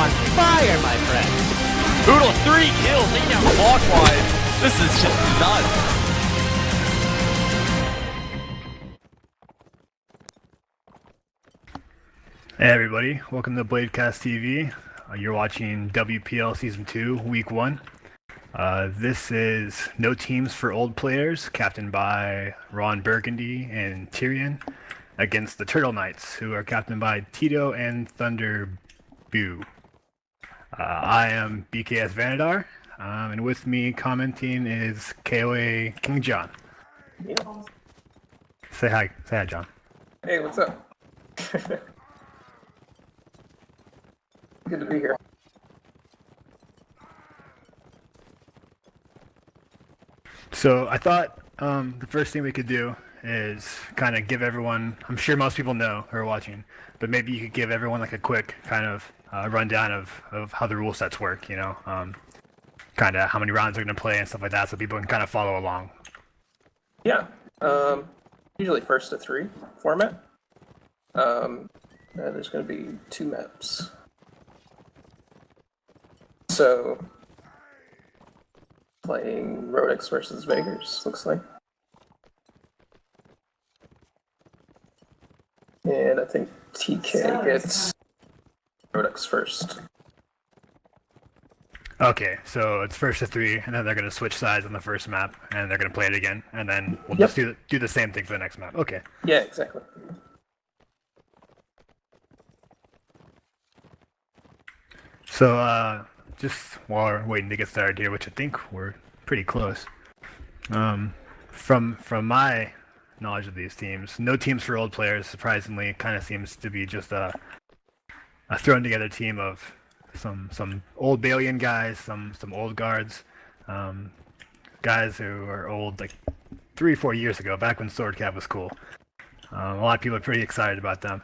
on fire, my friend. Boodle, 3 kills, taking down clockwise. This is just nuts. Hey everybody, welcome to Bladecast TV. You're watching WPL Season 2, Week 1. This is No Teams for Old Players, captained by Ron Burgundy and Tyrion, against the Turtle Knights, who are captained by Tito and Thunder Boo. I am BKS Vanadar, and with me commenting is KOA King John. Yeah. Say hi, John. Hey, what's up? Good to be here. So I thought the first thing we could do is kind of give everyone, I'm sure most people know who are watching, but maybe you could give everyone like a quick kind of rundown of how the rule sets work, you know, kind of how many rounds they're going to play and stuff like that so people can kind of follow along. Yeah. Usually first to 3 format. There's going to be 2 maps. So, playing Rodex versus Vegas, looks like. And I think TK gets Rodex first. Okay, so it's first to 3, and then they're going to switch sides on the first map, and they're going to play it again, and then we'll just do the same thing for the next map. Okay. Yeah, exactly. So, just while we're waiting to get started here, which I think we're pretty close. From my knowledge of these teams, No Teams for Old Players, surprisingly, kind of seems to be just a thrown together team of some old Balian guys, some old guards, guys who are old like 3 or 4 years ago, back when Sword Cap was cool. A lot of people are pretty excited about them.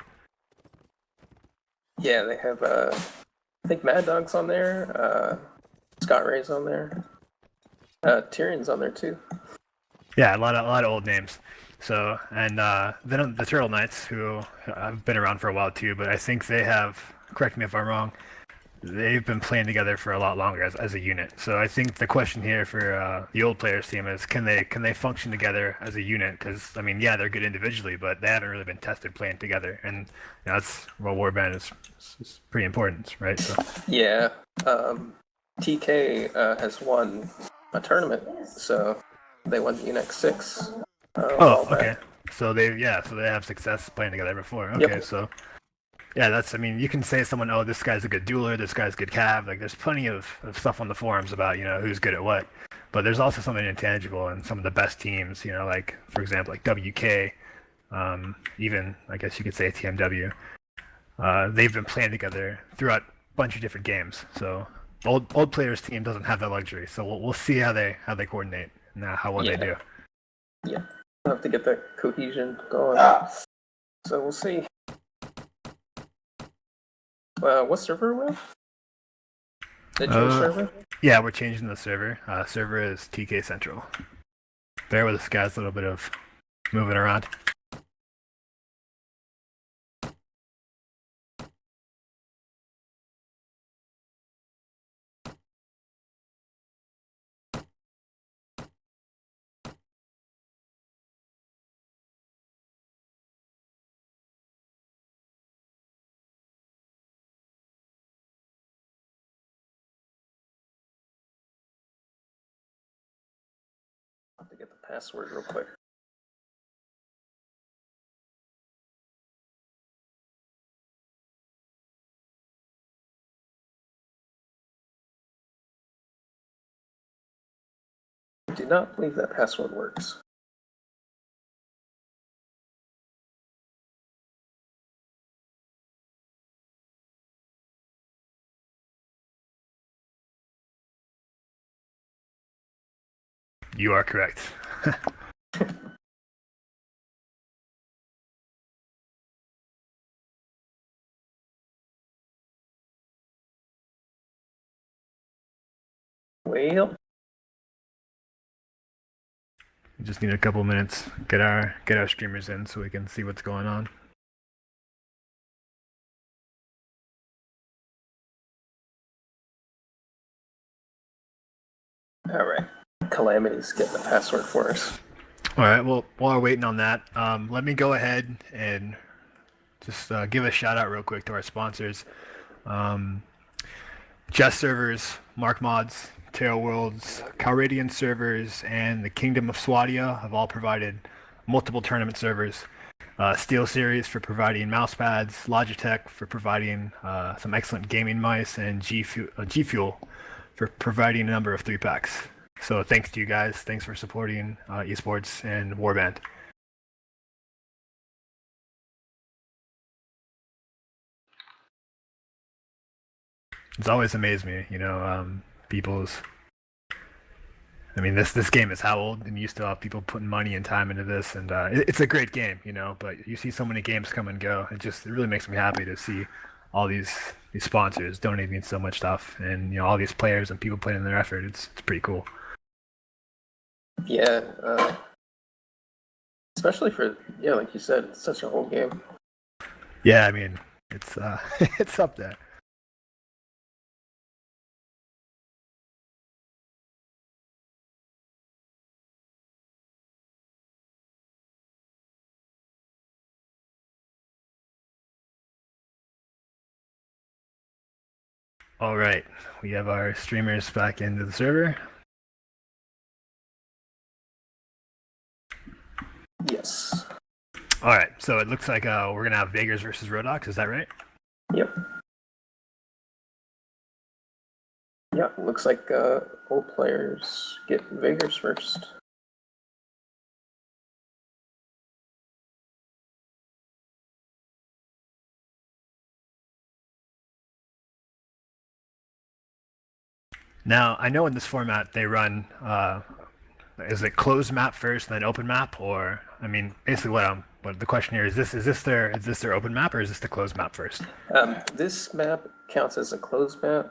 Yeah, they have, I think Mad Dog's on there, Scott Ray's on there, Tyrion's on there too. Yeah, a lot of old names. So, and then the Turtle Knights, who have been around for a while too, but I think they have, correct me if I'm wrong, they've been playing together for a lot longer as a unit. So I think the question here for the old players team is, can they function together as a unit? Because I mean, yeah, they're good individually, but they haven't really been tested playing together, and you know, that's well, warband is pretty important, right? So. Yeah, TK has won a tournament, so they won the UNEX 6. Oh, okay. So they have success playing together before. Okay, Yep. so. Yeah, I mean, you can say someone, oh, this guy's a good dueler, this guy's a good cav. Like, there's plenty of stuff on the forums about, you know, who's good at what. But there's also something intangible in some of the best teams, you know, like, for example, like WK, even, I guess you could say TMW. They've been playing together throughout a bunch of different games. So, old players' team doesn't have that luxury. So we'll see how they coordinate and how well they do. Yeah, I'll have to get that cohesion going. So we'll see. What server are we on? The Jewish server? Yeah, we're changing the server. Server is TK Central. Bear with us, guys. A little bit of moving around. I'll have to get the password real quick. I do not believe that password works. You are correct. Well, We just need a couple minutes, get our streamers in so we can see what's going on. All right. Calamity's getting the password for us. All right. Well, while we're waiting on that, let me go ahead and just give a shout out real quick to our sponsors. Um, Jest Servers, Mark Mods, Terra Worlds, Calradian Servers, and the Kingdom of Swadia have all provided multiple tournament servers. Steel Series for providing mouse pads, Logitech for providing some excellent gaming mice, and G Fuel for providing a number of 3-packs. So thanks to you guys. Thanks for supporting esports and Warband. It's always amazed me, people's. I mean, this game is how old, and you still have people putting money and time into this, and it's a great game, But you see so many games come and go. It really makes me happy to see all these sponsors donating so much stuff, and all these players and people putting in their effort. It's pretty cool. Yeah, especially for like you said, it's such a whole game. Yeah, I mean, it's it's up there. All right, we have our streamers back into the server. Yes. All right, so it looks like we're gonna have Vegas versus Rodox. Is that right? Yep. Yeah, looks like old players get Vegas first. Now, I know in this format they run, is it closed map first and then open map, or I mean, basically what the question here is this their open map or is this the closed map first? This map counts as a closed map.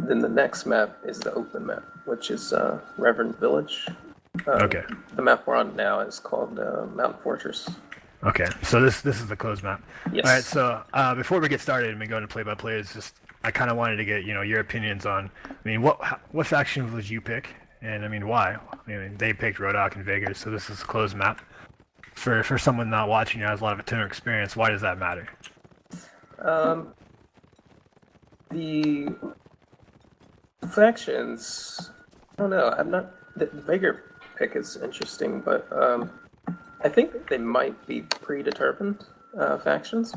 Then the next map is the open map, which is Reverend Village. Okay. The map we're on now is called Mountain Fortress. Okay, so this is the closed map. Yes. All right, so before we get started and we go into play by play, I kind of wanted to get your opinions on. I mean, what faction would you pick, and I mean why? I mean, they picked Rodoc and Vegas, so this is a closed map. For someone not watching who has a lot of tournament experience, why does that matter? The factions, I don't know. I'm not. The Vega pick is interesting, but I think they might be predetermined factions.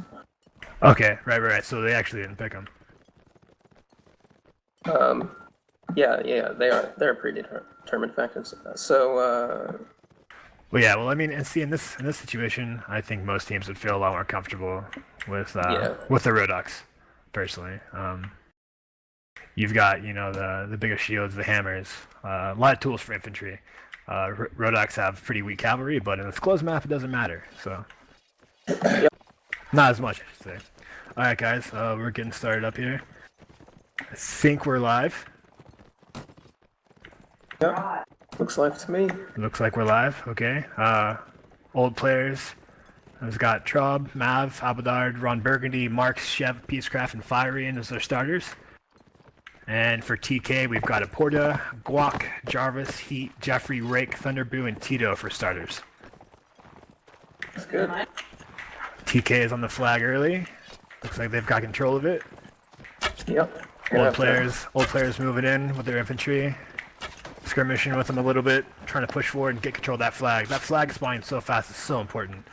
Okay, right. So they actually didn't pick them. Yeah, they are. They're predetermined factions. So. Well, I mean, and see, in this situation, I think most teams would feel a lot more comfortable with the Rodox, personally. You've got the biggest shields, the hammers, a lot of tools for infantry. Rodox have pretty weak cavalry, but in this closed map, it doesn't matter. So, not as much, I should say. All right, guys, we're getting started up here. I think we're live. Yeah, looks like to me. Looks like we're live. Okay. Old players. We've got Traub, Mav, Abadard, Ron Burgundy, Marks, Chev, Peacecraft, and Fiery as their starters. And for TK, we've got Aporta, Guac, Jarvis, Heat, Jeffrey, Rake, Thunderboo, and Tito for starters. That's good. TK is on the flag early. Looks like they've got control of it. Yep. Old players moving in with their infantry. Skirmishing with them a little bit, trying to push forward and get control of that flag. That flag spawning so fast is so important.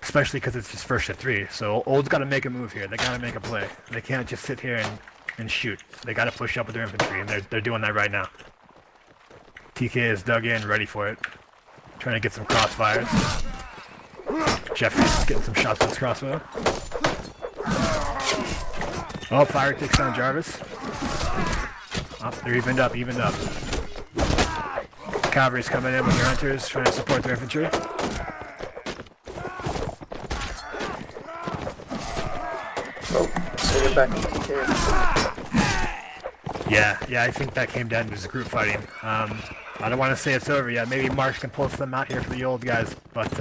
Especially because it's just first to 3. So Old's got to make a move here. They got to make a play. They can't just sit here and shoot. They got to push up with their infantry, and they're doing that right now. TK is dug in, ready for it. Trying to get some crossfires. Jeffrey's getting some shots with his crossbow. Oh, Fire takes down Jarvis. Oh, they're evened up. Cavalry's coming in with their hunters, trying to support their infantry. Oh, so you're back to TK. Yeah, I think that came down to just group fighting. I don't want to say it's over yet. Maybe Marks can pull some out here for the old guys, but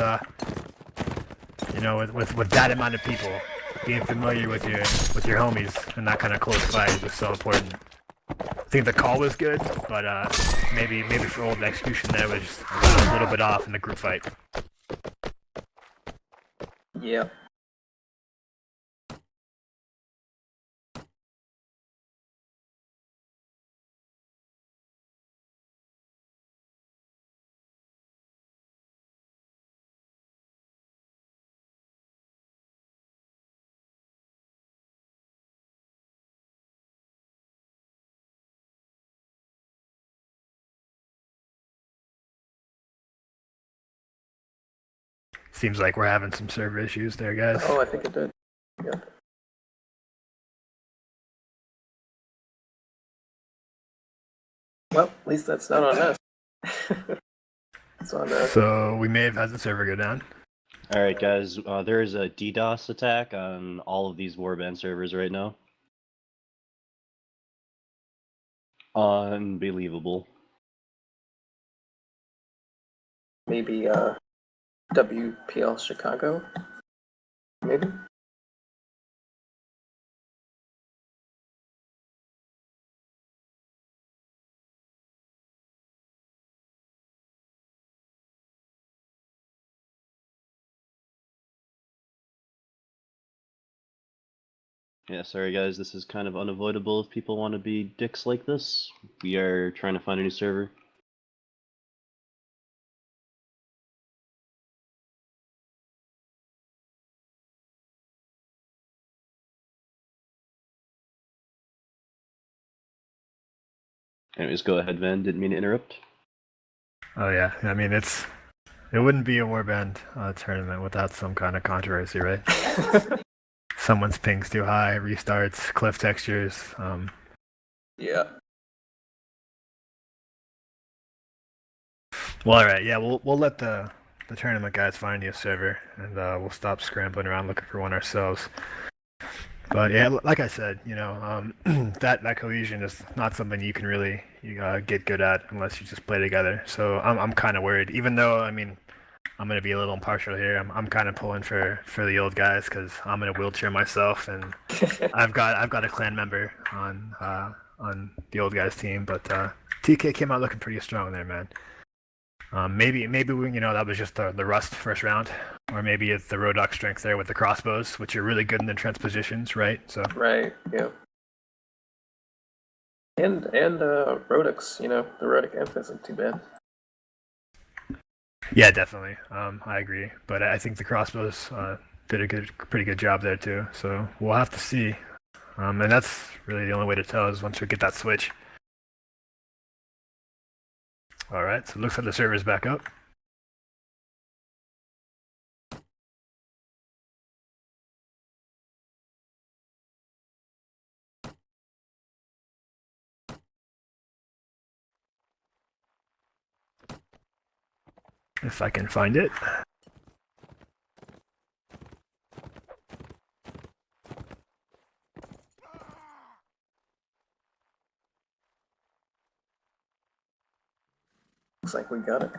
with that amount of people, being familiar with your homies and that kind of close fight is just so important. think the call was good, but maybe for old execution there was just a little bit off in the group fight. Yeah. Seems like we're having some server issues there, guys. Oh, I think it did. Yeah. Well, at least that's not on us. It's on us. So we may have had the server go down. Alright guys, there is a DDoS attack on all of these warband servers right now. Unbelievable. Maybe WPL Chicago? Maybe? Yeah, sorry guys, this is kind of unavoidable if people want to be dicks like this. We are trying to find a new server. Anyways, go ahead, Van. Didn't mean to interrupt. Oh yeah, I mean it wouldn't be a warband tournament without some kind of controversy, right? Someone's ping's too high, restarts, cliff textures. Yeah. Well, all right, yeah, we'll let the tournament guys find you a server, and we'll stop scrambling around looking for one ourselves. But yeah, like I said, you know, that cohesion is not something you can really get good at unless you just play together. So I'm kind of worried, even though I mean I'm gonna be a little impartial here. I'm kind of pulling for the old guys because I'm in a wheelchair myself, and I've got a clan member on the old guys team. But TK came out looking pretty strong there, man. Maybe we, you know, that was just the rust first round, or maybe it's the Rodok strength there with the crossbows, which are really good in the trench positions, right? So Right, yeah. And Rodix, you know, the Rodic Imp isn't too bad. yeah, definitely. I agree, but I think the crossbows did a pretty good job there too. So we'll have to see, and that's really the only way to tell is once we get that switch. All right, so it looks like the server's back up. If I can find it. Looks like we got it.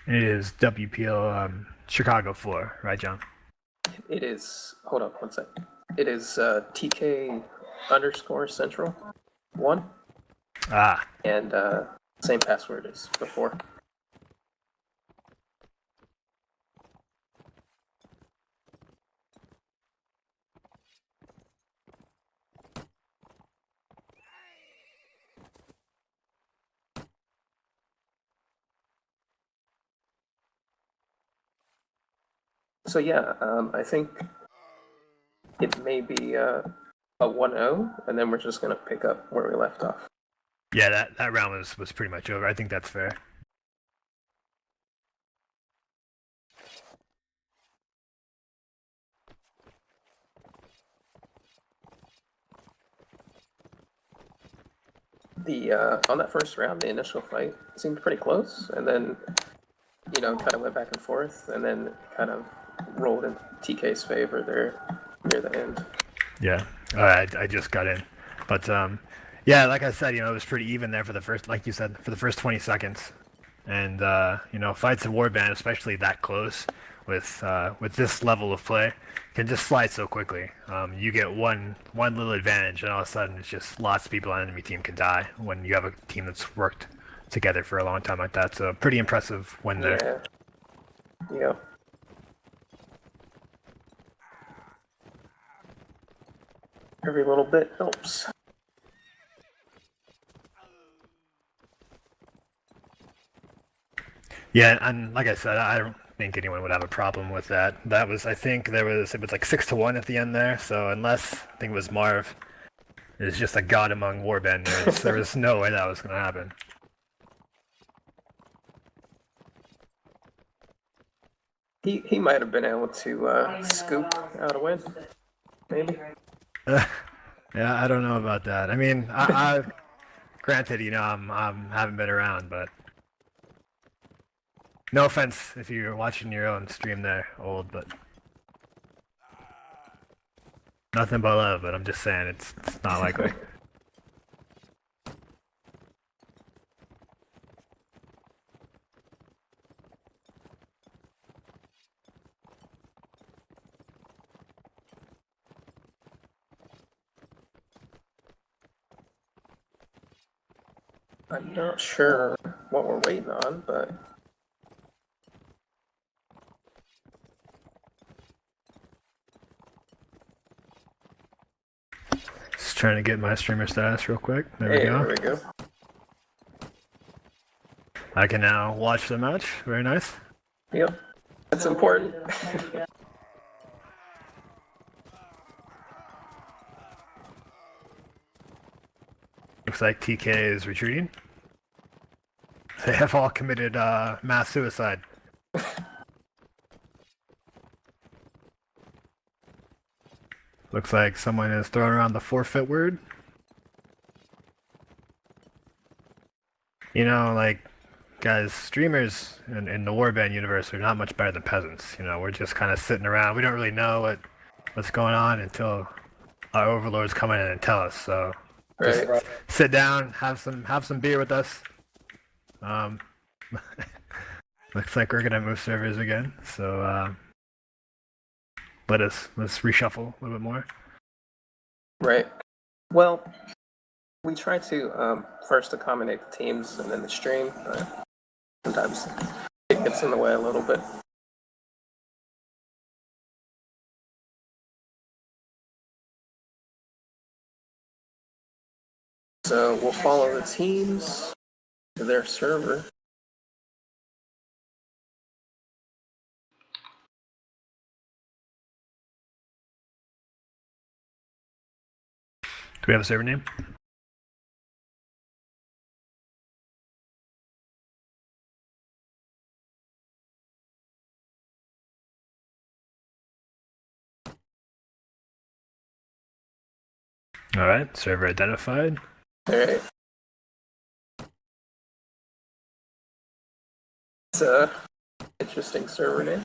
It is WPL Chicago 4, right, John? It is, hold on one sec. It is TK underscore central 1, Ah, and same password as before. So yeah, I think it may be a 1-0, and then we're just gonna pick up where we left off. yeah, that round was pretty much over. I think that's fair. The on that first round, the initial fight seemed pretty close, and then you know kind of went back and forth, and then kind of rolled in TK's favor there near the end. Yeah, I just got in, but yeah, like I said, you know, it was pretty even there for the first, like you said, for the first 20 seconds. and you know, fights in Warband, especially that close, with this level of play, can just slide so quickly. You get one little advantage, and all of a sudden, it's just lots of people on the enemy team can die when you have a team that's worked together for a long time like that. So pretty impressive win there. Yeah. Yeah. Every little bit helps. Yeah, and like I said, I don't think anyone would have a problem with that. That was, I think, it was like 6-1 at the end there. So unless I think it was Marv is just a god among warband nerds, there was no way that was going to happen. He might have been able to scoop out a win, maybe. Yeah, I don't know about that. I mean, I granted, you know, haven't been around, but no offense if you're watching your own stream there, old, but nothing but love. But I'm just saying, it's not likely. I'm not sure what we're waiting on, but Just trying to get my streamer status real quick. There we hey, go. there we go. I can now watch the match. Very nice. Yep, that's important. Looks like TK is retreating. They have all committed mass suicide. Looks like someone is throwing around the forfeit word. You know, like, guys, streamers in the Warband universe are not much better than peasants. You know, we're just kind of sitting around. We don't really know what's going on until our overlords come in and tell us. So just Right. sit down, have some beer with us. Looks like we're gonna move servers again. So let's reshuffle a little bit more. Right. Well, we try to first accommodate the teams and then the stream, but sometimes it gets in the way a little bit. So we'll follow the teams to their server. Do we have a server name? All right, server identified. All right. It's a interesting server name.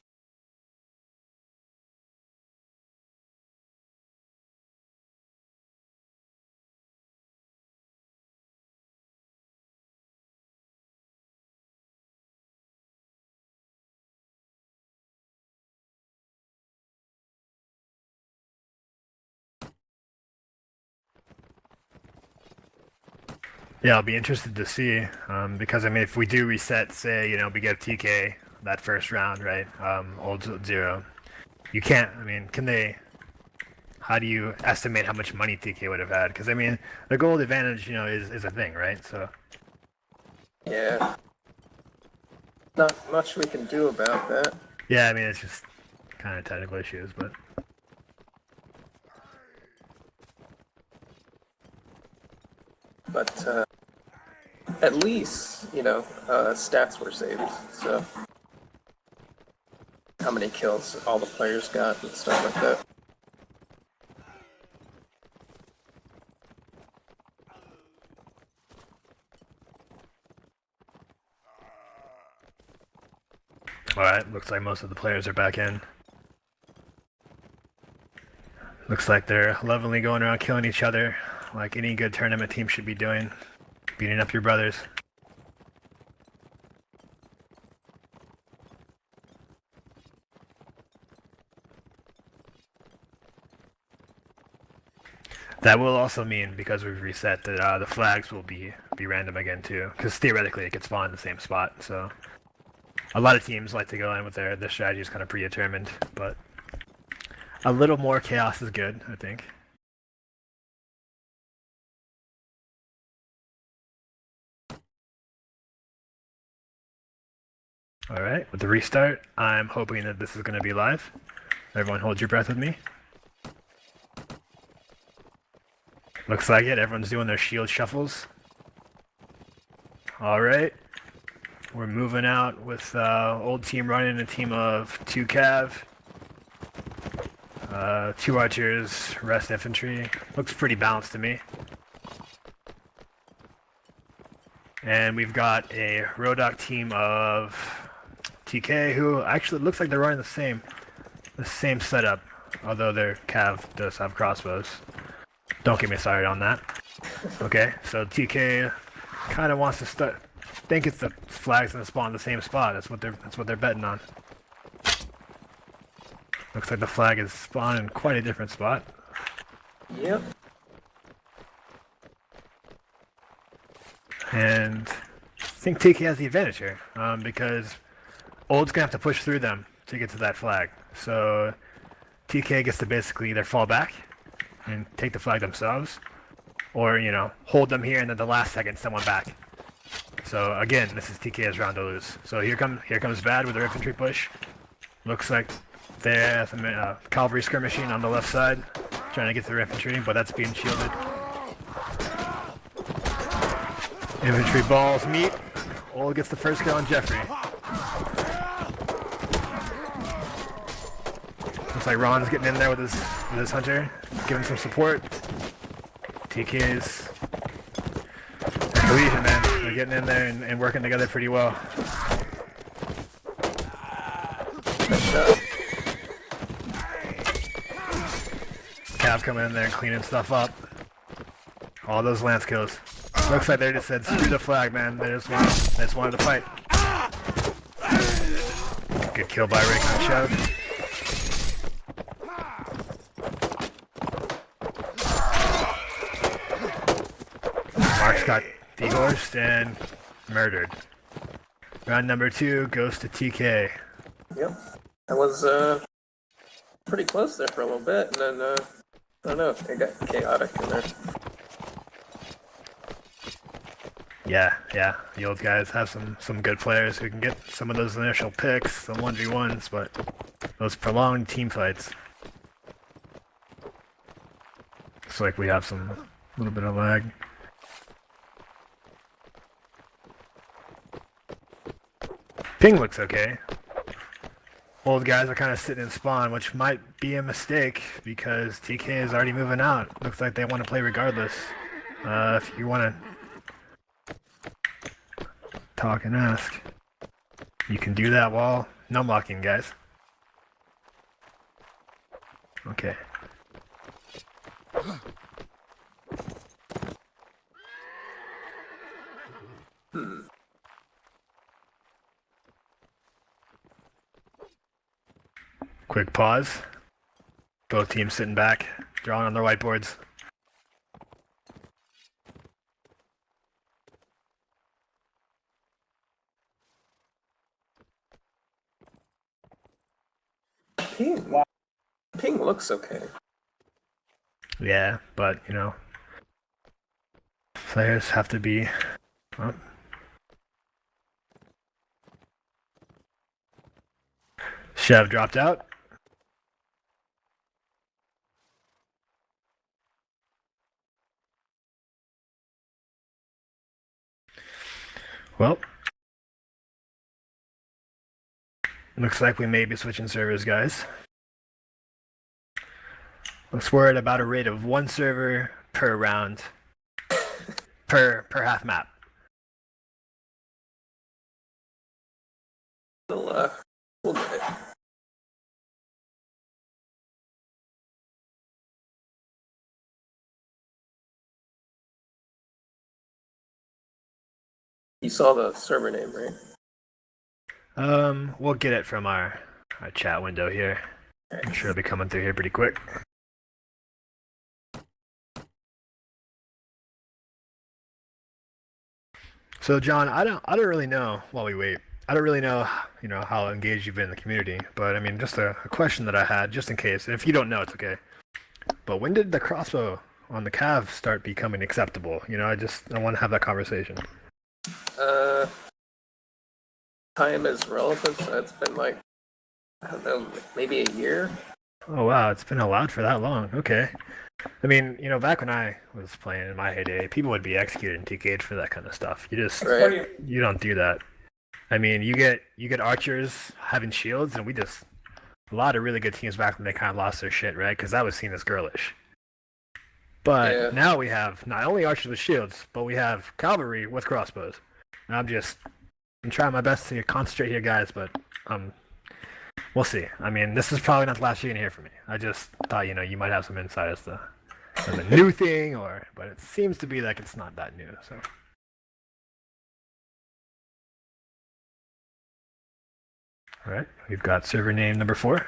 Yeah, I'll be interested to see because I mean, if we do reset, say, you know, we get TK that first round, right? Old 0. You can't. I mean, can they? How do you estimate how much money TK would have had? Because I mean, the gold advantage, you know, is a thing, right? So Yeah. Not much we can do about that. yeah, I mean, it's just kind of technical issues, But at least, you know, stats were saved. So how many kills all the players got and stuff like that. all right. Looks like most of the players are back in. Looks like they're lovingly going around killing each other, like any good tournament team should be doing, beating up your brothers. That will also mean, because we've reset, that the flags will be random again too. Because theoretically, it could spawn in the same spot. So a lot of teams like to go in with their strategies kind of predetermined, but a little more chaos is good, I think. All right, with the restart, I'm hoping that this is going to be live. Everyone hold your breath with me. Looks like it. Everyone's doing their shield shuffles. All right. We're moving out with old team running a team of 2 cav, 2 archers, rest infantry. Looks pretty balanced to me. And we've got a Rodoc team of TK, who actually looks like they're running the same setup, although their cav does have crossbows. Don't get me started on that. Okay, so TK kind of wants to start. Think it's the flags gonna spawn in the same spot. That's what they're betting on. Looks like the flag is spawned in quite a different spot. Yep. And I think TK has the advantage here, because Old's gonna have to push through them to get to that flag. So TK gets to basically either fall back and take the flag themselves, or hold them here and then the last second someone back. So again, this is TK's round to lose. So here comes Bad with their infantry push. Looks like they have a cavalry skirmishing on the left side, trying to get to their infantry, but that's being shielded. Infantry balls meet. Old gets the first kill on Jeffrey. Looks like Ron's getting in there with his hunter, giving some support. TK's cohesion, man. They're getting in there and working together pretty well. Cav coming in there and cleaning stuff up. All those lance kills. Looks like they just said, screw the flag, man. They just wanted to fight. Good kill by Rick on Chev. Mark's got dehorsed and murdered. Round number 2 goes to TK. Yep. That was pretty close there for a little bit, and then I don't know, it got chaotic in there. Yeah. The old guys have some good players who can get some of those initial picks, some 1v1s, but those prolonged team fights. Looks like we have some little bit of lag. Ping looks okay. Old guys are kind of sitting in spawn, which might be a mistake because TK is already moving out. Looks like they want to play regardless. If you want to talk and ask, you can do that while numlocking, guys. Okay. Quick pause. Both teams sitting back, drawing on their whiteboards. Ping looks okay. Yeah, but players have to be. Well, Chev dropped out. Well, looks like we may be switching servers, guys. Looks we're at about a rate of 1 server per round, per half map. We'll get it. You saw the server name, right? We'll get it from our chat window here. I'm sure it'll be coming through here pretty quick. So John, I don't really know while we wait. I don't really know, how engaged you've been in the community, but I mean, just a question that I had, just in case. And if you don't know, it's okay. But when did the crossbow on the Cav start becoming acceptable? I want to have that conversation. Uh, Time is relative, so it's been like, I don't know, maybe a year. Oh wow, it's been allowed for that long. Okay. I mean, back when I was playing in my heyday, people would be executed in TKH for that kind of stuff. Right. You don't do that. I mean, you get archers having shields, and a lot of really good teams back when they kind of lost their shit, right? Because that was seen as girlish. But Yeah. now we have not only archers with shields, but we have cavalry with crossbows. And I'm trying my best to concentrate here, guys, but we'll see. I mean, this is probably not the last you're gonna hear from me. I just thought, you might have some insight as to the new thing, but it seems to be like it's not that new. So. All right, we've got server name number 4.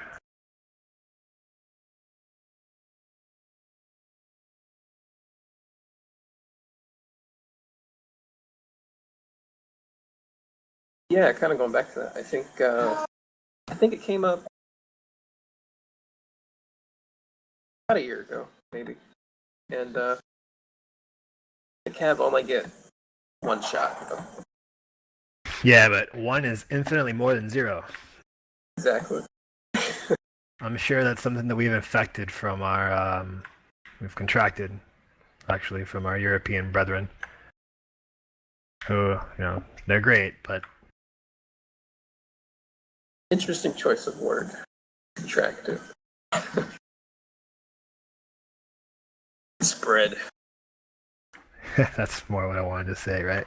Yeah, kind of going back to that. I think it came up about a year ago, maybe. And the Cav only get one shot. Yeah, but 1 is infinitely more than 0. Exactly. I'm sure that's something that we've infected from we've contracted, actually, from our European brethren, who, they're great, but Interesting choice of word. Contracted. Spread. that's more what I wanted to say, right?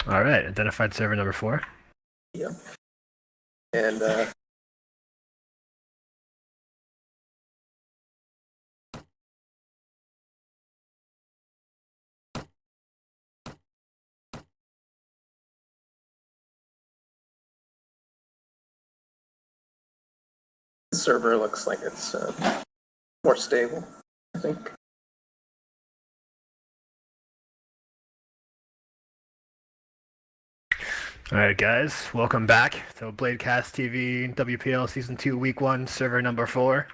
All right, identified server number 4. Yep. And the server looks like it's more stable, I think. All right, guys, welcome back to Bladecast TV WPL Season 2 Week 1, server number 4.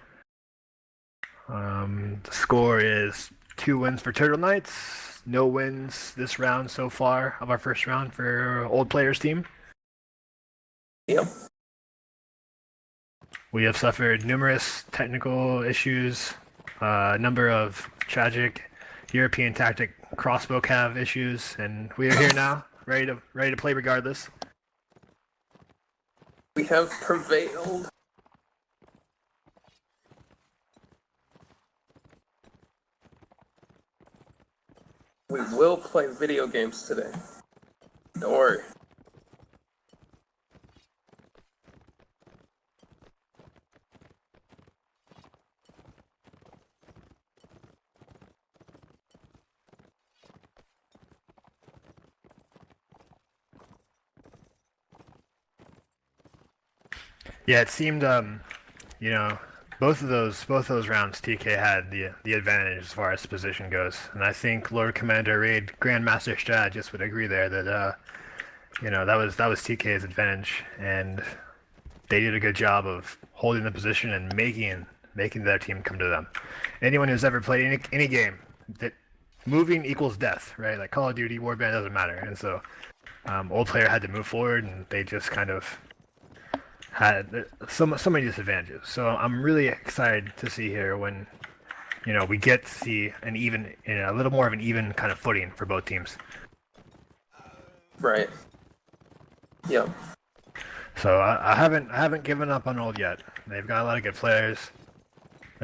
The score is 2 wins for Turtle Knights, no wins this round so far of our first round for Old Players team. Yep. We have suffered numerous technical issues, a number of tragic European tactic crossbow cav issues, and we are here now, ready to play regardless. We have prevailed. We will play video games today. Don't worry. Yeah, it seemed, both of those rounds, TK had the advantage as far as position goes, and I think Lord Commander Raid Grandmaster Strategist would agree there that that was TK's advantage, and they did a good job of holding the position and making their team come to them. Anyone who's ever played any game, that moving equals death, right? Like Call of Duty, Warband, doesn't matter, and so Old Player had to move forward, and they just kind of had so many disadvantages. So I'm really excited to see here when we get to see a little more of an even kind of footing for both teams. Right. Yep. So I haven't given up on Old yet. They've got a lot of good players.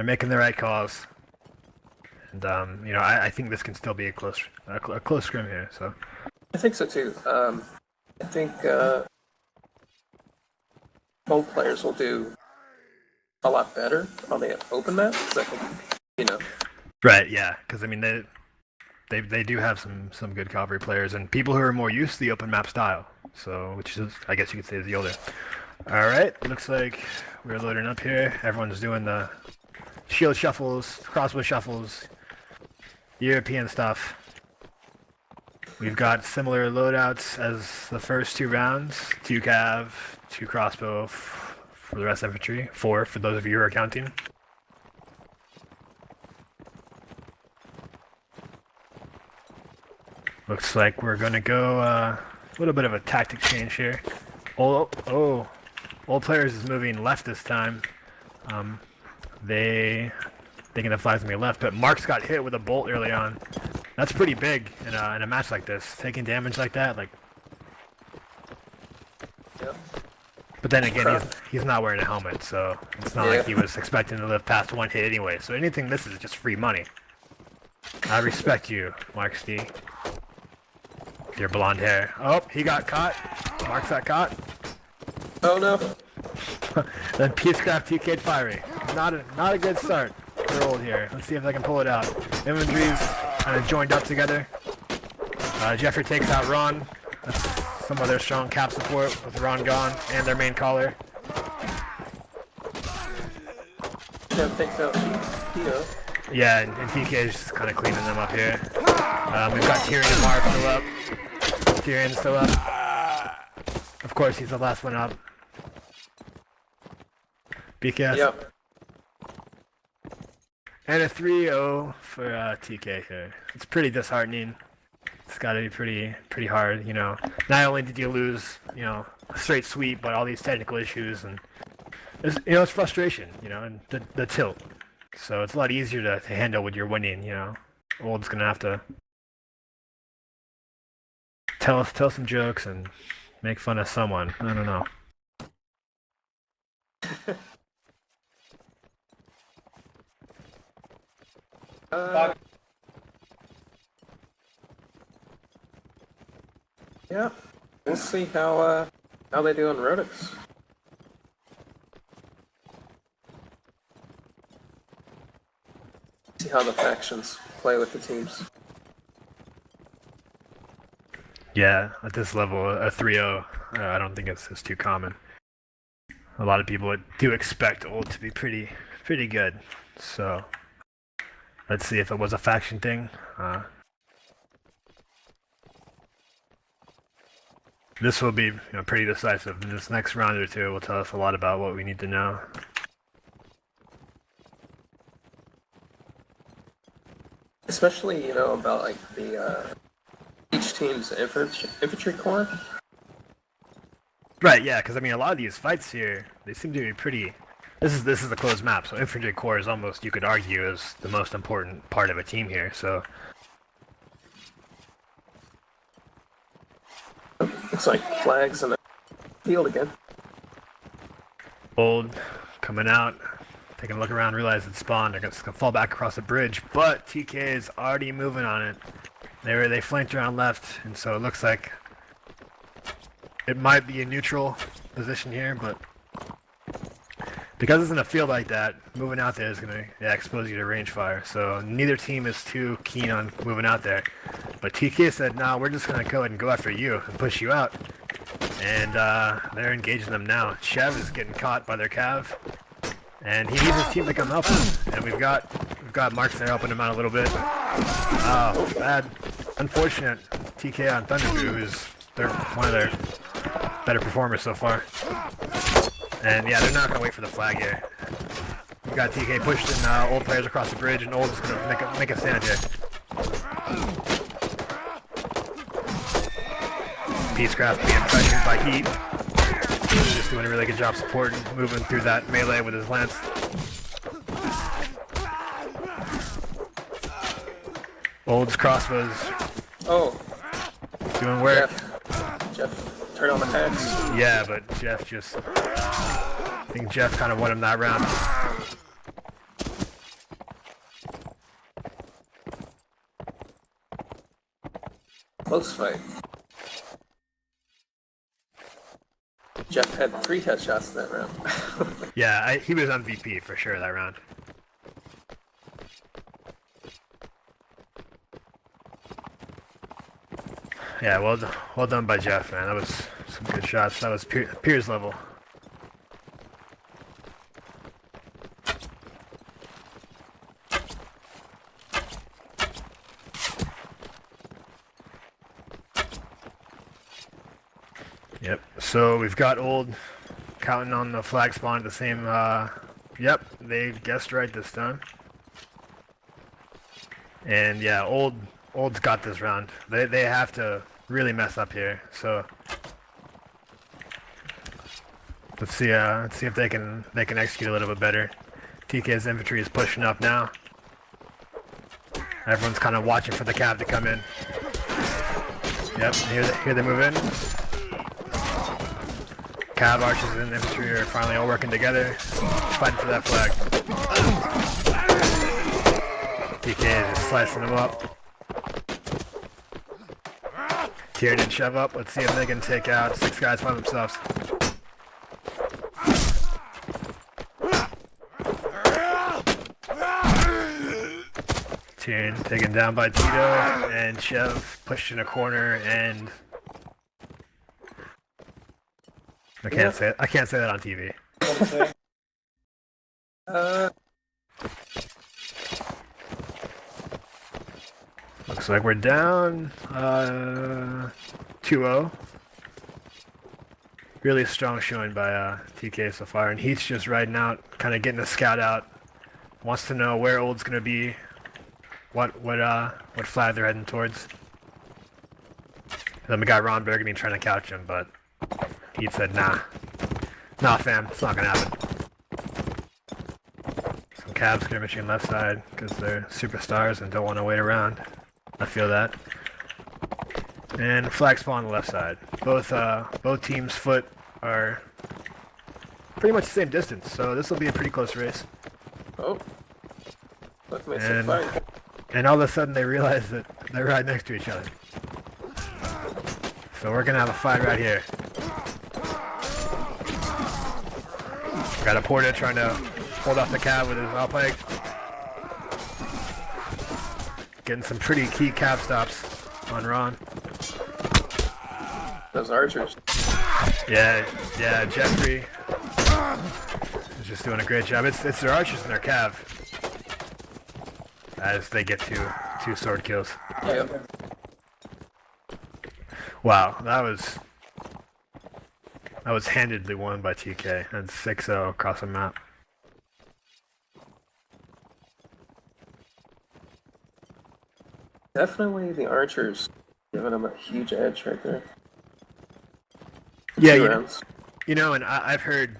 They're making the right calls. And you know, I think this can still be a close scrim here. So I think so too. I think both players will do a lot better on the open map. Because I think, you know. right, yeah, because I mean they do have some good cavalry players and people who are more used to the open map style. So which is, I guess you could say, is the older. All right, looks like we're loading up here. Everyone's doing the shield shuffles, crossbow shuffles, European stuff. We've got similar loadouts as the first 2 rounds. 2 cav, 2 crossbow for the rest infantry. 4 for those of you who are counting. Looks like we're gonna go a little bit of a tactic change here. Oh, Old Players is moving left this time. They thinking the flag's gonna be left, but Mark's got hit with a bolt early on. That's pretty big in a match like this. Taking damage like that, like. Yep. But then again, he's not wearing a helmet, so it's not like he was expecting to live past 1 hit anyway. So anything, this is just free money. I respect you, Mark Stee. Your blonde hair. Oh, he got caught. Mark's got caught. Oh no. Then Peacecraft TK'd Fiery. Not a good start for Old here. Let's see if they can pull it out. Infantry's kind of joined up together. Jeffrey takes out Ron. That's some of their strong cap support with Ron gone and their main caller. Jeff takes out Tito. Yeah, and TK is just kind of cleaning them up here. We've got Tyrion and Mark still up. Tyrion's still up. Of course, he's the last one up. BKS. Yep. And a 3-0 for TK here. It's pretty disheartening. It's got to be pretty hard, you know. Not only did you lose, you know, a straight sweep, but all these technical issues, and it's frustration, you know, and the tilt. So it's a lot easier to handle when you're winning, you know. Old's gonna have to tell some jokes and make fun of someone. I don't know. Yeah. We'll see how they do on Rodix. See how the factions play with the teams. Yeah, at this level, a 3-0, I don't think it's too common. A lot of people do expect Old to be pretty good. So let's see if it was a faction thing. This will be, you know, pretty decisive. This next round or two will tell us a lot about what we need to know. Especially, you know, about like the each team's infantry corps. Right, yeah, because I mean, a lot of these fights here, they seem to be pretty. This is a closed map, so infantry corps is almost, you could argue, is the most important part of a team here. So Looks like flags in the field again. Old coming out, taking a look around, realize it's spawned. They're gonna fall back across the bridge, but TK is already moving on it. They flanked around left, and so it looks like it might be a neutral position here, but because it's in a field like that, moving out there is gonna expose you to range fire. So neither team is too keen on moving out there. But TK said, "No, we're just gonna go ahead and go after you and push you out." And they're engaging them now. Chev is getting caught by their cav, and he needs his team to come help him. And we've got Marks there helping him out a little bit. Oh, bad, unfortunate TK on Thunderbrew, who's one of their better performers so far. And yeah, they're not gonna wait for the flag here. We've got TK pushed in Old Players across the bridge, and Old is gonna make a stand here. Peacecraft being pressured by Heat. He's just doing a really good job supporting, moving through that melee with his lance. Old's crossbows. Oh. Doing work. Jeff, turn on the heads. Yeah, but Jeff just... I think Jeff kind of won him that round. close fight. Jeff had 3 headshots that round. Yeah, he was MVP for sure that round. Yeah, well done by Jeff, man. That was some good shots. That was Piers level. Yep. So we've got old counting on the flag spawn at the same. Yep, they guessed right this time. And yeah, old's got this round. They have to really mess up here. So let's see if they can execute a little bit better. TK's infantry is pushing up now. Everyone's kind of watching for the cav to come in. Yep, here they move in. Cav, archers, and infantry are finally all working together, fighting for that flag. TK is just slicing them up. Tiernan shove up. Let's see if they can take out 6 guys by themselves. Tiernan taken down by Tito, and Chev pushed in a corner, and I can't say that on TV. Looks like we're down 2-0. Really strong showing by TK so far, and Heat's just riding out, kind of getting a scout out. Wants to know where Old's gonna be, what flag they're heading towards. Then we got Ron Burgundy trying to couch him, but Heat said nah, fam, it's not gonna happen. Some Cavs skirmishing left side because they're superstars and don't want to wait around. I feel that. And flag spawn on the left side. Both teams' foot are pretty much the same distance, so this will be a pretty close race. Oh, look, makes it fun. And all of a sudden they realize that they're right next to each other. So we're gonna have a fight right here. Got a Porta trying to hold off the cav with his outpike. Getting some pretty key cav stops on Ron. Those archers. Yeah, Jeffrey is just doing a great job. It's their archers and their cav as they get two sword kills. Yep. Wow, that was handedly won by TK. That's 6-0 across the map. Definitely the archers giving them a huge edge right there. Yeah, 2 rounds. and I've heard,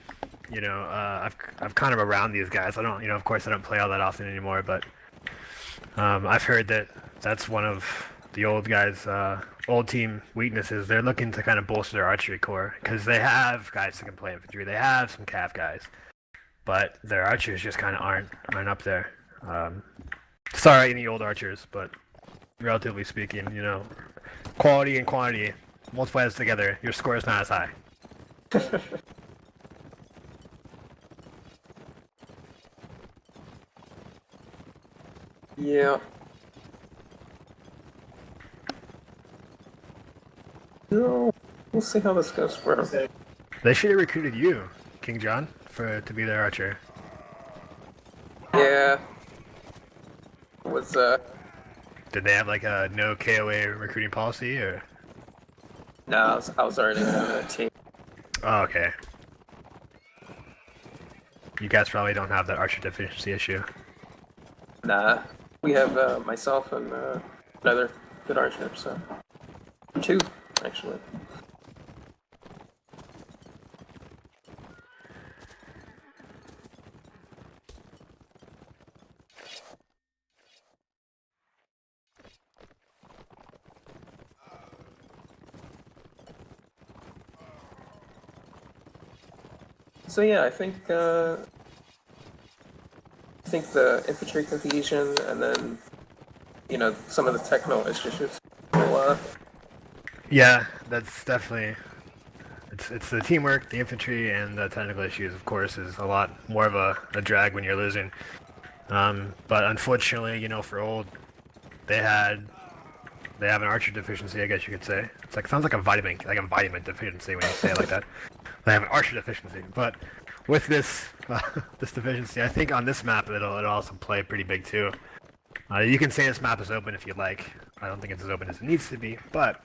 I've kind of around these guys. I don't, of course I don't play all that often anymore, but I've heard that that's one of the old guys' old team weaknesses. They're looking to kind of bolster their archery core because they have guys that can play infantry. They have some cav guys, but their archers just kind of aren't up there. Sorry, any old archers, but relatively speaking, quality and quantity, multiply those together, your score is not as high. Yeah. No, we'll see how this goes for them. They should have recruited you, King John, to be their archer. Yeah. Was Did they have like a no KOA recruiting policy, or? No, I was already on a team. Oh, okay. You guys probably don't have that archer deficiency issue. Nah, we have myself and another good archer, so 2 actually. So yeah, I think the infantry cohesion and then some of the techno issues will Yeah, that's definitely. It's the teamwork, the infantry, and the technical issues. Of course, is a lot more of a drag when you're losing. But unfortunately, for old, they had they have an archer deficiency. I guess you could say. It's like sounds like a vitamin deficiency when you say it like that. They have an archer deficiency, but with this this deficiency, I think on this map it'll also play pretty big too. You can say this map is open if you like. I don't think it's as open as it needs to be, but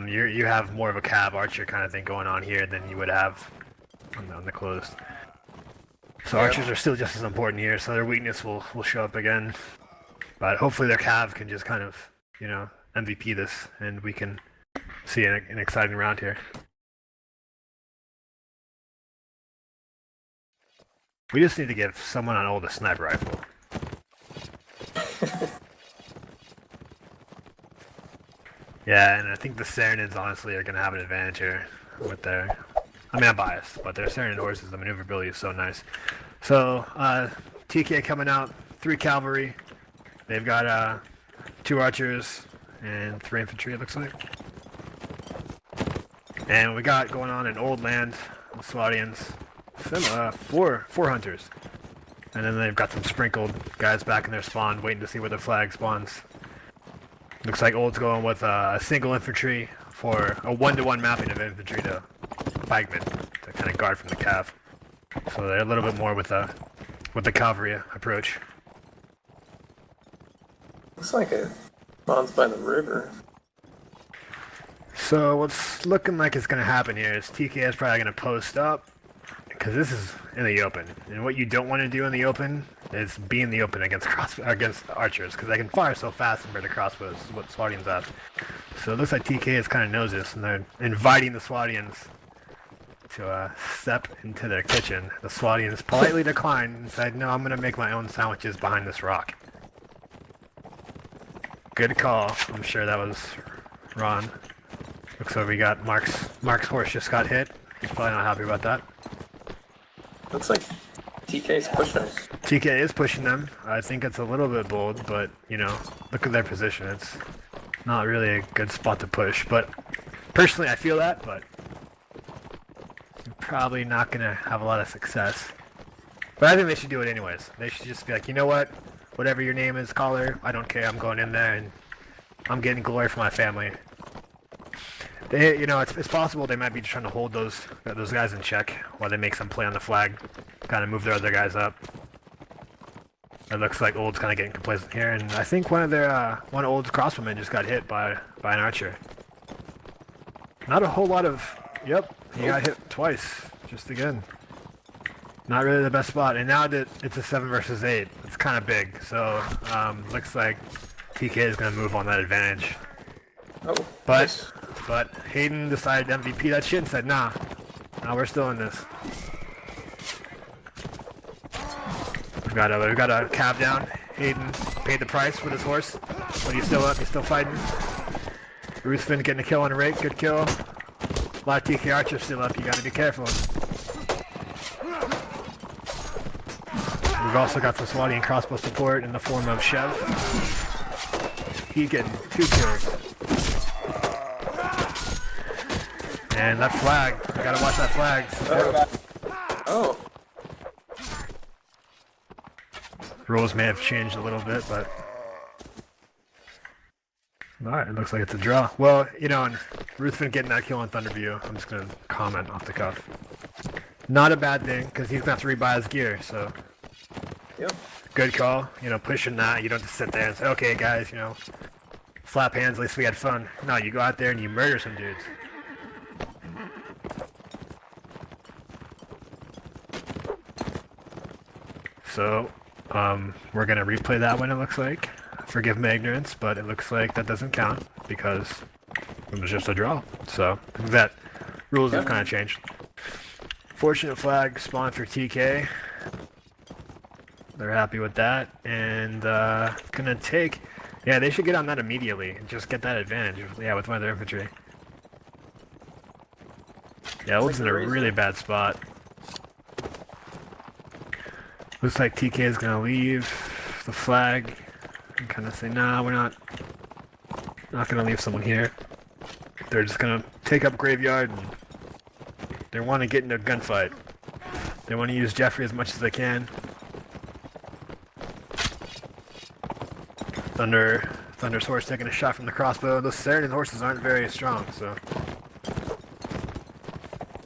you have more of a cav archer kind of thing going on here than you would have on the closed. So archers are still just as important here, so their weakness will show up again. But hopefully their cav can just kind of, MVP this, and we can see an exciting round here. We just need to give someone on old a sniper rifle. Yeah, and I think the Saranids honestly are going to have an advantage here with their... I mean, I'm biased, but their Saranid horses, the maneuverability is so nice. So, TK coming out, 3 cavalry. They've got 2 archers and 3 infantry, it looks like. And we got going on in old land, the Swadians, 4 hunters. And then they've got some sprinkled guys back in their spawn, waiting to see where the flag spawns. Looks like old's going with a single infantry for a 1-to-1 mapping of infantry to flagmen to kind of guard from the cav. So they're a little bit more with the cavalry approach. Looks like it spawns by the river. So what's looking like is going to happen here is TK is probably going to post up because this is in the open, and what you don't want to do in the open is be in the open against archers because they can fire so fast compared to crossbows. Is what Swadians have. So it looks like TK is kind of knows this, and they're inviting the Swadians to step into their kitchen. The Swadians politely declined and said, "No, I'm going to make my own sandwiches behind this rock." Good call. I'm sure that was Ron. Looks like we got Mark's horse just got hit. He's probably not happy about that. Looks like TK's pushing. TK is pushing them. I think it's a little bit bold, but look at their position. It's not really a good spot to push. But personally, I feel that, but you're probably not gonna have a lot of success. But I think they should do it anyways. They should just be like, you know what? Whatever your name is, caller, I don't care. I'm going in there and I'm getting glory for my family. They, it's possible they might be trying to hold those guys in check while they make some play on the flag, kind of move their other guys up. It looks like Old's kind of getting complacent here, and I think one of Old's crossbowmen just got hit by an archer. Not a whole lot of. Yep, he got hit twice, just again. Not really the best spot, and now that it's a 7 versus 8, it's kind of big. So looks like TK is going to move on that advantage. Oh, But nice. But Hayden decided to MVP that shit and said, nah, we're still in this. We've got a cav down. Hayden paid the price with his horse, but he's still up. He's still fighting. Ruthven getting a kill on a rake. Good kill. A lot of TK archers still up. You got to be careful. We've also got some Swadian crossbow support in the form of Chev. He's getting 2 kills. And that flag, I gotta watch that flag. Oh. Rules may have changed a little bit, but... Alright, it looks like it's a draw. Well, and Ruthven getting that kill on Thunderview, I'm just gonna comment off the cuff. Not a bad thing, because he's gonna have to rebuy his gear, so... Yep. Good call, pushing that. You don't just sit there and say, okay guys, slap hands, at least we had fun. No, you go out there and you murder some dudes. So, we're gonna replay that one, it looks like. Forgive my ignorance, but it looks like that doesn't count because it was just a draw. So, I think that rules have kind of changed. Fortunate flag spawn for TK. They're happy with that, and gonna take... Yeah, they should get on that immediately and just get that advantage. Yeah, with one of their infantry. Yeah, Old's in a really bad spot. Looks like TK is gonna leave the flag and kind of say, nah, we're not gonna leave someone here. they're just gonna take up graveyard and they want to get into a gunfight. They want to use Jeffrey as much as they can. Thunder's horse taking a shot from the crossbow. Those Saranen horses aren't very strong, so.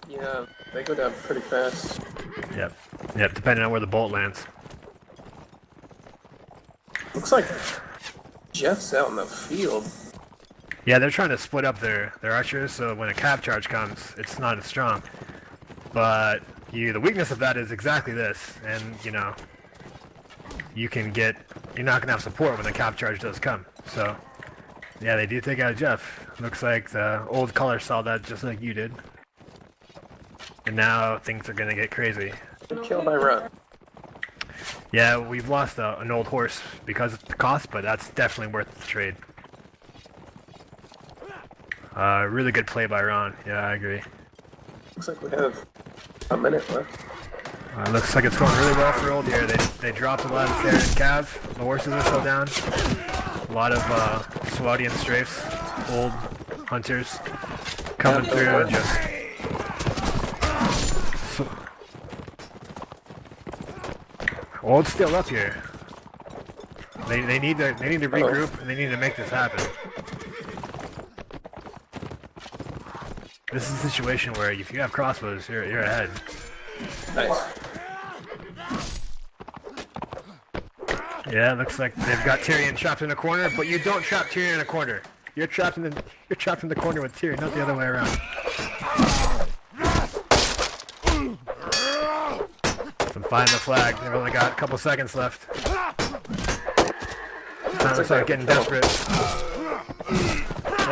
Yeah, they go down pretty fast. Yep, depending on where the bolt lands. Looks like Jeff's out in the field. Yeah, they're trying to split up their archers, so when a cav charge comes, it's not as strong. But the weakness of that is exactly this, and you know, you're not gonna have support when the cav charge does come. So, yeah, they do take out Jeff. Looks like the old color saw that just like you did, and now things are gonna get crazy. Good kill by Run. Yeah, we've lost an old horse because of the cost, but that's definitely worth the trade. Really good play by Ron. Yeah, I agree. Looks like we have a minute left. Looks like it's going really well for Old here. They dropped a lot of Saranen cav. The horses are still down. A lot of Swadian strafes, old hunters coming through and just. Old's still up here. They need to regroup and they need to make this happen. This is a situation where if you have crossbows, you're ahead. Nice. Yeah, looks like they've got Tyrion trapped in a corner, but you don't trap Tyrion in a corner. You're trapped in the corner with Tyrion, not the other way around. I'm finding the flag. They've only got a couple seconds left. Time to start getting desperate.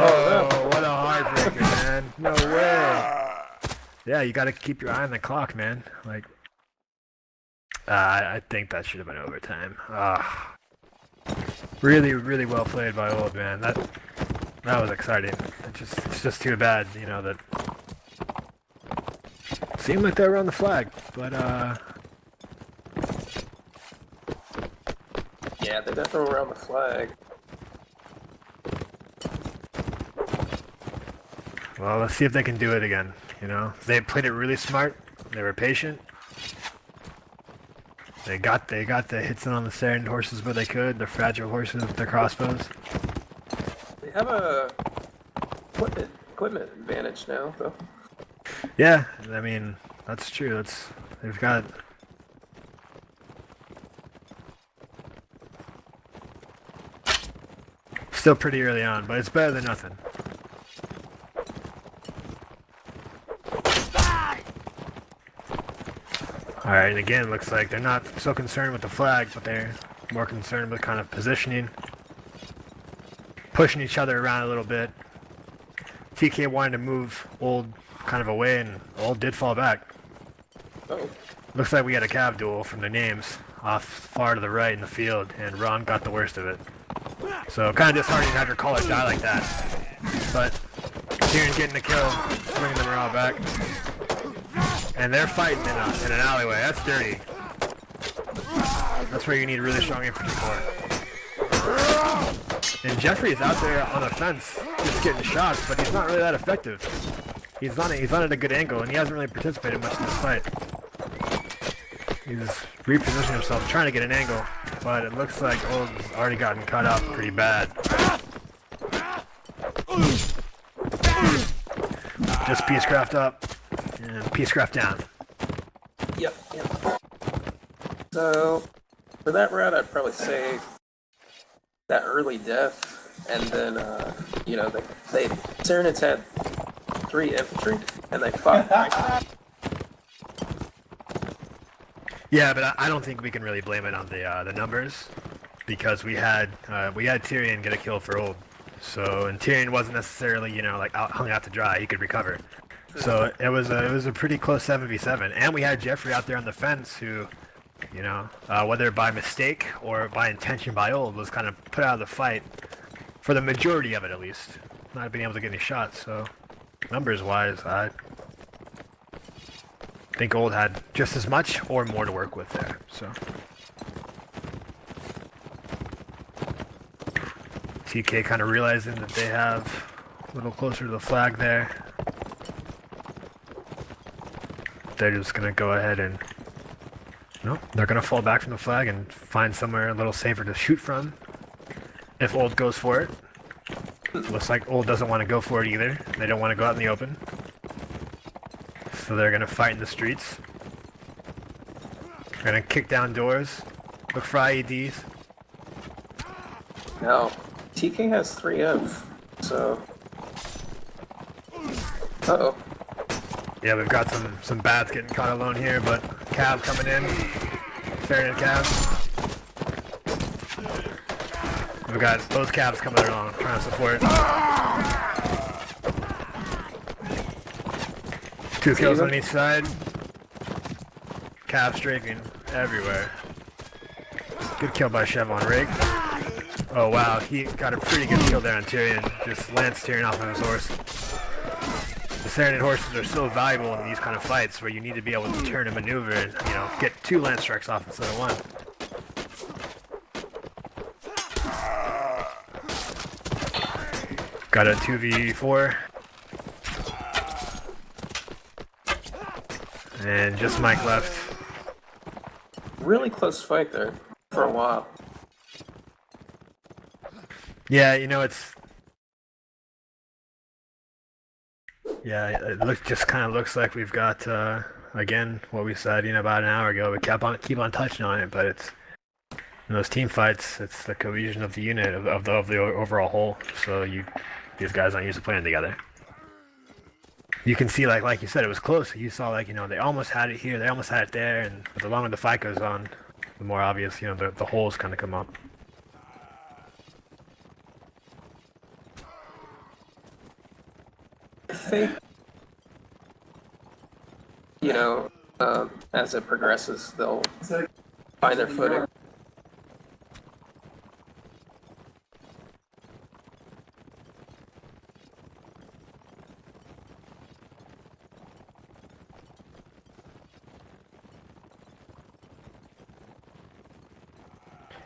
Oh, what a heartbreaker, man. No way. Yeah, you gotta keep your eye on the clock, man. Like, I think that should have been overtime. Really, really well played by Old, man. That was exciting. It's just too bad, you know, that seemed like they were on the flag, but Yeah, they definitely were on the flag. well, let's see if they can do it again. You know, they played it really smart. They were patient. They got the hits in on the Saranen horses where they could. They're fragile horses with their crossbows. They have a equipment advantage now, though. Yeah, I mean that's true. They've got. Still pretty early on, but it's better than nothing. Alright, and again, looks like they're not so concerned with the flag, but they're more concerned with kind of positioning. Pushing each other around a little bit. TK wanted to move Old kind of away, and Old did fall back. Oh. Looks like we had a cav duel from the names off far to the right in the field, and Ron got the worst of it. So kind of disheartening to have your caller die like that. But Tyrion's getting the kill, bringing the morale back. And they're fighting in an alleyway. That's dirty. That's where you need really strong infantry for. And Jeffrey is out there on the fence, just getting shots, but he's not really that effective. He's on at a good angle, and he hasn't really participated much in this fight. He's repositioning himself, trying to get an angle, but it looks like Old's already gotten cut up pretty bad. Just Peacecraft up, and Peacecraft down. Yep. So, for that route, I'd probably say that early death, and then, you know, Sarenens had 3 infantry, and they fought back. Yeah, but I don't think we can really blame it on the numbers, because we had Tyrion get a kill for Old, and Tyrion wasn't necessarily, you know, like hung out to dry. He could recover, so it was a pretty close 7v7, and we had Jeffrey out there on the fence who, you know, whether by mistake or by intention by Old, was kind of put out of the fight for the majority of it, at least, not being able to get any shots. So numbers wise, I think Old had just as much or more to work with there. So TK kind of realizing that they have a little closer to the flag there. They're just gonna go ahead and... Nope, they're gonna fall back from the flag and find somewhere a little safer to shoot from. If Old goes for it. Looks like Old doesn't want to go for it either. They don't want to go out in the open. So they're gonna fight in the streets. They're gonna kick down doors. Look for IEDs. Now, TK has 3F, so... Uh-oh. Yeah, we've got some bats getting caught alone here, but Cav coming in. Staring at Cav. We've got both Cavs coming along, trying to support. 2 kills on each side. Cav strafing everywhere. Good kill by Chevron Rig. Oh wow, he got a pretty good kill there on Tyrion. Just Lance Tyrion off of his horse. The Serenade horses are so valuable in these kind of fights where you need to be able to turn and maneuver and, you know, get 2 Lance strikes off instead of 1. Got a 2v4. And just Mike left. Really close fight there for a while. Yeah, you know, it's... Yeah, it just kind of looks like we've got, again, what we said, you know, about an hour ago. We keep on touching on it, but it's... In those team fights, it's the cohesion of the unit, of the overall whole. So these guys aren't used to playing together. You can see, like you said, it was close. You saw, like, you know, they almost had it here, they almost had it there, and but the longer the fight goes on, the more obvious, you know, the holes kind of come up. I think, you know, as it progresses, they'll find their footing.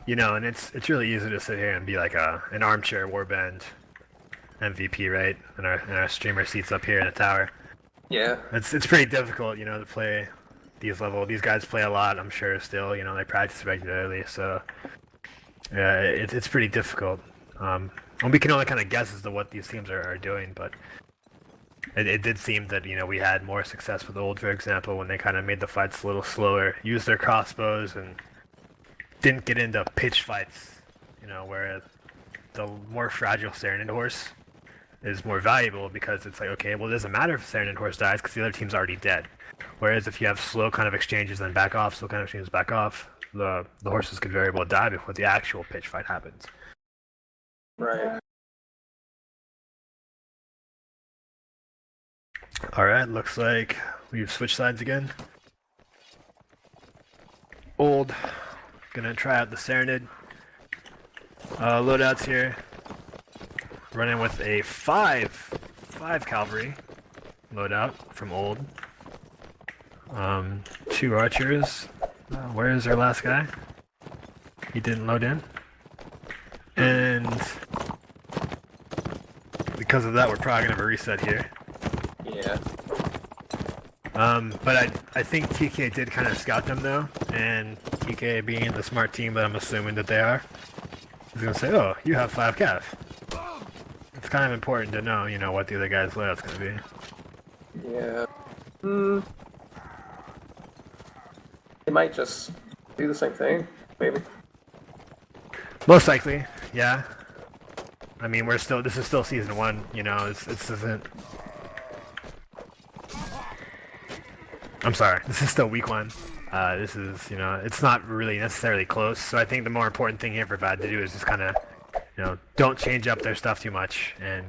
You know, and it's really easy to sit here and be like an armchair warband MVP, right? And our streamer seats up here in the tower. Yeah. It's pretty difficult, you know, to play these level. These guys play a lot, I'm sure. Still, you know, they practice regularly, so yeah, it's pretty difficult. And we can only kind of guess as to what these teams are doing, but it did seem that, you know, we had more success with Old, for example, when they kind of made the fights a little slower, used their crossbows, and didn't get into pitch fights, you know, where the more fragile Serenade horse is more valuable because it's like, okay, well, it doesn't matter if Serenade horse dies because the other team's already dead. Whereas if you have slow kind of exchanges then back off, slow kind of exchanges back off, the horses could very well die before the actual pitch fight happens. Right. Alright, looks like we've switched sides again. Old. Gonna try out the Serenade. Loadouts here. Running with a 5 cavalry loadout from Old. 2 archers. Where is our last guy? He didn't load in. And because of that, we're probably gonna have a reset here. Yeah. But I think TK did kind of scout them though, and TK being the smart team that I'm assuming that they are, is gonna say, oh, you have 5 cav. It's kind of important to know, you know, what the other guy's layout's gonna be. Yeah. They might just do the same thing, maybe. Most likely, yeah. I mean, this is still season 1, you know, this isn't... I'm sorry, this is still week 1. This is, you know, it's not really necessarily close, so I think the more important thing here for Bad to do is just kind of, you know, don't change up their stuff too much and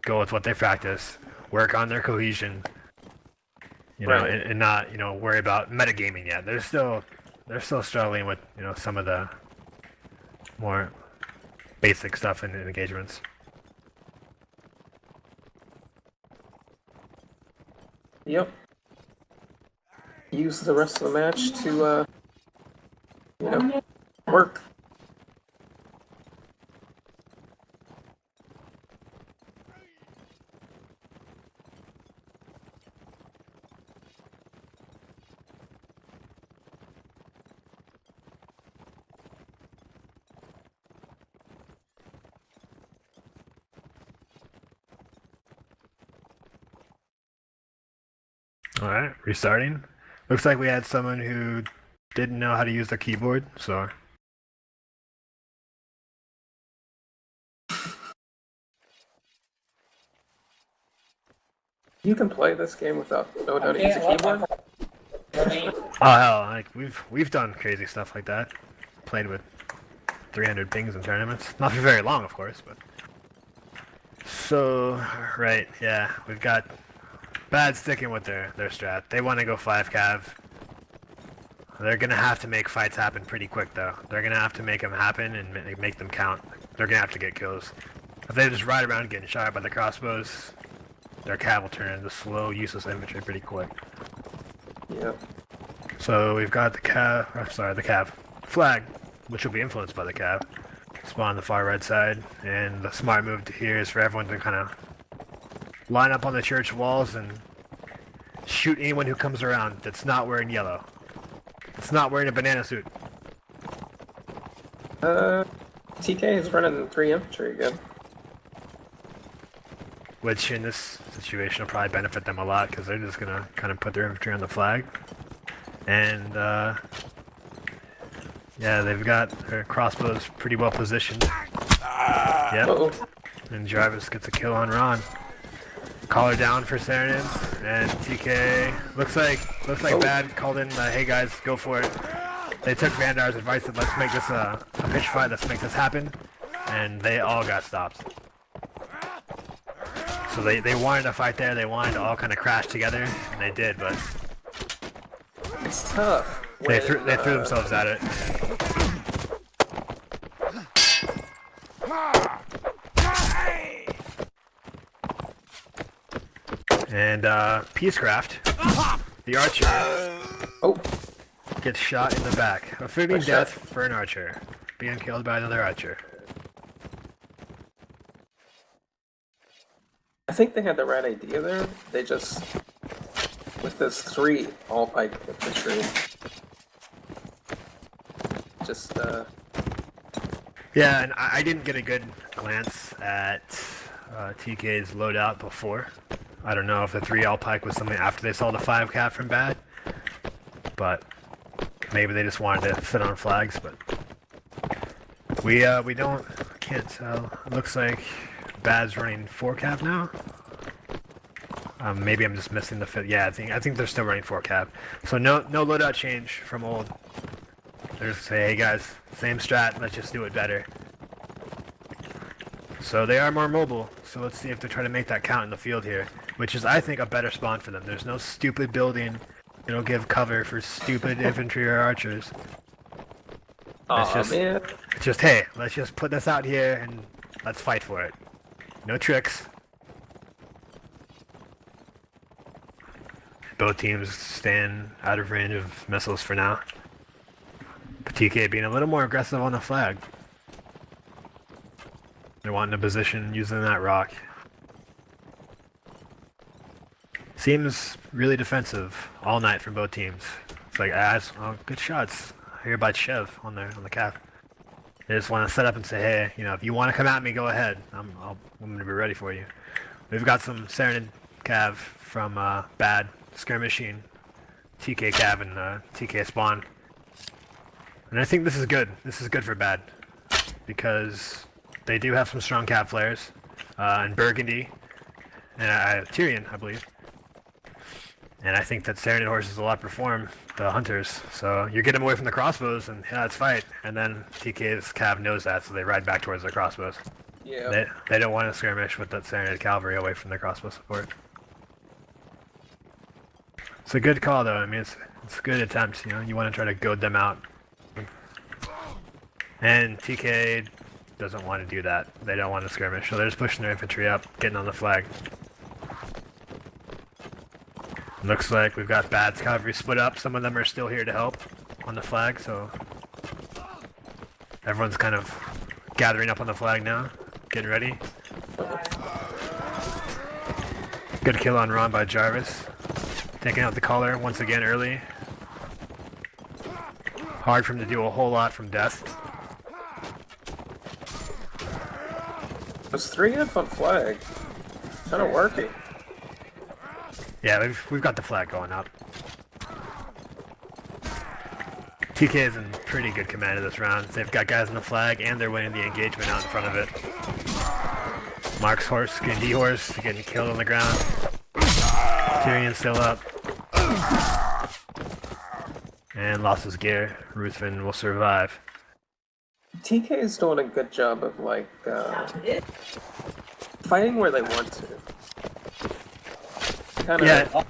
go with what they practice, work on their cohesion, you know, Right. and not, you know, worry about metagaming yet. They're still struggling with, you know, some of the more basic stuff in engagements. Yep. Use the rest of the match to, you know, work. Alright, restarting. Looks like we had someone who didn't know how to use their keyboard, so. You can play this game without knowing how to use a keyboard? Oh hell, like we've done crazy stuff like that. Played with 300 pings in tournaments. Not for very long, of course, but. So, right, yeah, we've got Bad sticking with their strat. They want to go 5 cav. They're gonna have to make fights happen pretty quick, though. They're gonna have to make them happen and make them count. They're gonna have to get kills. If they just ride around getting shot by the crossbows, their cav will turn into slow, useless infantry pretty quick. Yeah. So we've got the cav flag, which will be influenced by the cav. Spawn on the far right side, and the smart move to here is for everyone to kind of line up on the church walls and shoot anyone who comes around that's not wearing yellow. It's not wearing a banana suit. TK is running 3 infantry again. Which in this situation will probably benefit them a lot because they're just gonna kind of put their infantry on the flag. And yeah, they've got their crossbows pretty well positioned. Yep. Uh-oh. And Jarvis gets a kill on Ron. Collar down for Serenins, and TK looks like Bad called in. Hey guys, go for it. They took Vandar's advice that let's make this a pitch fight. Let's make this happen, and they all got stopped. So they wanted to fight there. They wanted to all kind of crash together, and they did. But It's tough. they threw themselves at it. And Peacecraft, the archer, gets shot in the back. A fitting death for an archer, being killed by another archer. I think they had the right idea there. They just, with those 3 all-pike infantry, just Yeah, and I didn't get a good glance at TK's loadout before. I don't know if the 3 all-pike was something after they saw the 5 cap from Bad, but maybe they just wanted to sit on flags. But we can't tell. It looks like Bad's running 4 cap now. Maybe I'm just missing the 5th. Yeah, I think they're still running 4 cap. So no loadout change from old. They're just say, hey guys, same strat. Let's just do it better. So they are more mobile. So let's see if they try to make that count in the field here, which is I think a better spawn for them. There's no stupid building. It'll give cover for stupid infantry or archers. man. It's just, hey, let's just put this out here and let's fight for it. No tricks. Both teams stand out of range of missiles for now. But TK being a little more aggressive on the flag. They're wanting a position using that rock. Seems really defensive all night from both teams. It's like, good shots. I hear about Chev on the cap. They just want to set up and say, hey, if you want to come at me, go ahead. I'm going to be ready for you. We've got some Serenid cav from Bad skirmishing TK cav and TK spawn. And I think this is good. This is good for Bad because they do have some strong cav flares and Burgundy and Tyrion, I believe. And I think that Serenid horses will outperform the hunters. So you get them away from the crossbows and yeah, let's fight. And then TK's cav knows that, so they ride back towards their crossbows. Yeah. They don't want to skirmish with that Serenid cavalry away from their crossbow support. It's a good call though. I mean, it's a good attempt. You want to try to goad them out. And TK doesn't want to do that. They don't want to skirmish, so they're just pushing their infantry up, getting on the flag. Looks like we've got Bad's cavalry split up. Some of them are still here to help on the flag, so everyone's kind of gathering up on the flag now, getting ready. Good kill on Ron by Jarvis. Taking out the collar once again early. Hard for him to do a whole lot from death. Those 3 F on flag. Kind of working. Yeah, we've got the flag going up. TK is in pretty good command of this round. They've got guys on the flag, and they're winning the engagement out in front of it. Mark's horse getting D-horse, getting killed on the ground. Tyrion's still up. And lost his gear. Ruthven will survive. TK is doing a good job of like fighting where they want to. Kinda, Yeah,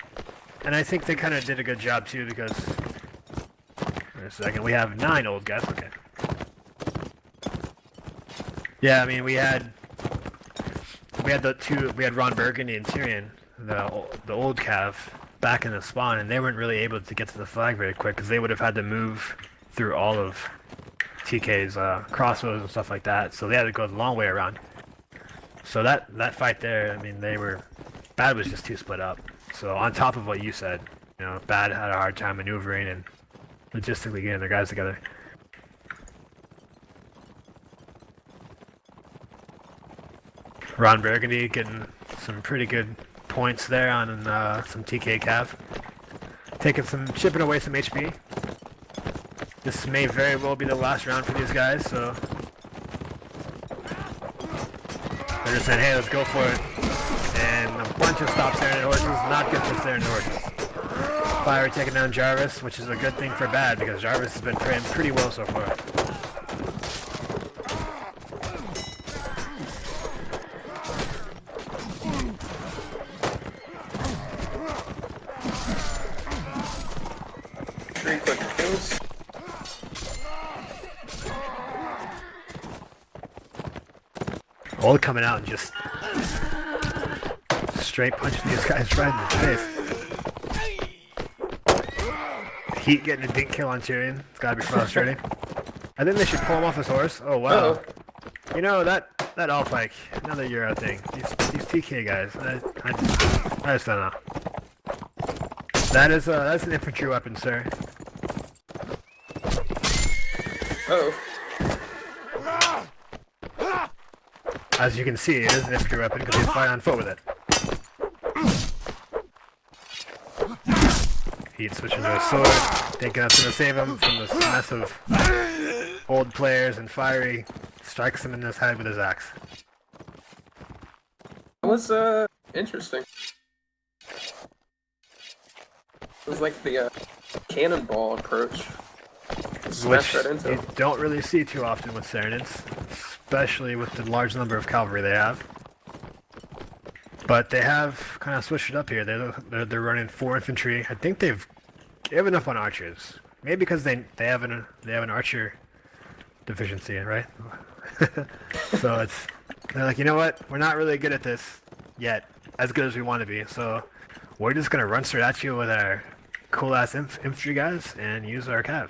and I think they kind of did a good job too because. Wait a second, we have 9 old guys. Okay. Yeah, I mean we had Ron Burgundy and Tyrion, the old cav, back in the spawn, and they weren't really able to get to the flag very quick because they would have had to move through all of TK's crossroads and stuff like that, so they had to go the long way around. So that fight there, I mean, Bad was just too split up. So on top of what you said, you know, Bad had a hard time maneuvering and logistically getting their guys together. Ron Burgundy getting some pretty good points there on some TK cav. Chipping away some HP. This may very well be the last round for these guys, so they're just saying, hey, let's go for it. And a bunch of stop staring at horses, not good for staring at horses. Fire taking down Jarvis, which is a good thing for Bad because Jarvis has been playing pretty well so far. Three quick kills. Old coming out and just straight punching these guys right in the face. Heat getting a dink kill on Tyrion. It's gotta be frustrating. I think they should pull him off his horse. Oh wow. Uh-oh. You know that Alpike, another Euro thing. These TK guys. I just don't know. That's an infantry weapon, sir. Oh. As you can see, it is an infantry weapon because he's fighting on foot with it. Heat switching to a sword, thinking that's going to save him from this mess of old players, and Fiery strikes him in his head with his axe. It was interesting. It was like the cannonball approach. Smash Which right into you him. don't really see too often with Saracens, especially with the large number of cavalry they have. But they have kind of switched it up here. They're running 4 infantry. I think they have enough on archers. Maybe because they have an archer deficiency, right? So they're like, you know what? We're not really good at this yet, as good as we want to be. So we're just gonna run straight at you with our cool ass infantry guys and use our cav.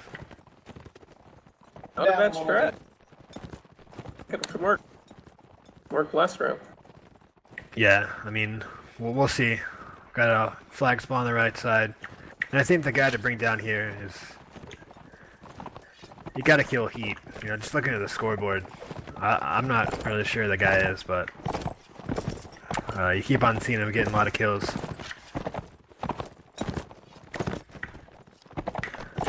Not a bad strat. Good work. Worked last round. Yeah, I mean, we'll see. Got a flag spawn on the right side. And I think the guy to bring down here is... You gotta kill Heat. You know, just looking at the scoreboard. I'm not really sure the guy is, but... you keep on seeing him getting a lot of kills.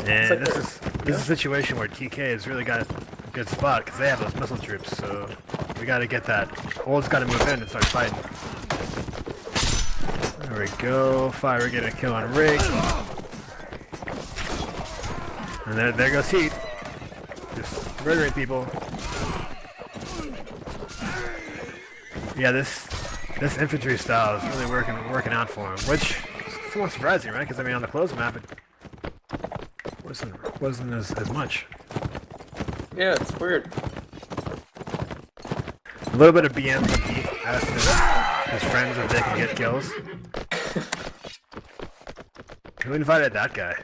And this is a situation where TK has really got a good spot because they have those missile troops, so we gotta get that. Old's gotta move in and start fighting. There we go. Fire getting a kill on Rig. And there goes Heat. Just murdering people. Yeah, this infantry style is really working out for him, which is somewhat surprising, right? Because I mean, on the closed map, it wasn't as much. Yeah, it's weird. A little bit of BM from Heat asking his friends if they can get kills. Who invited that guy?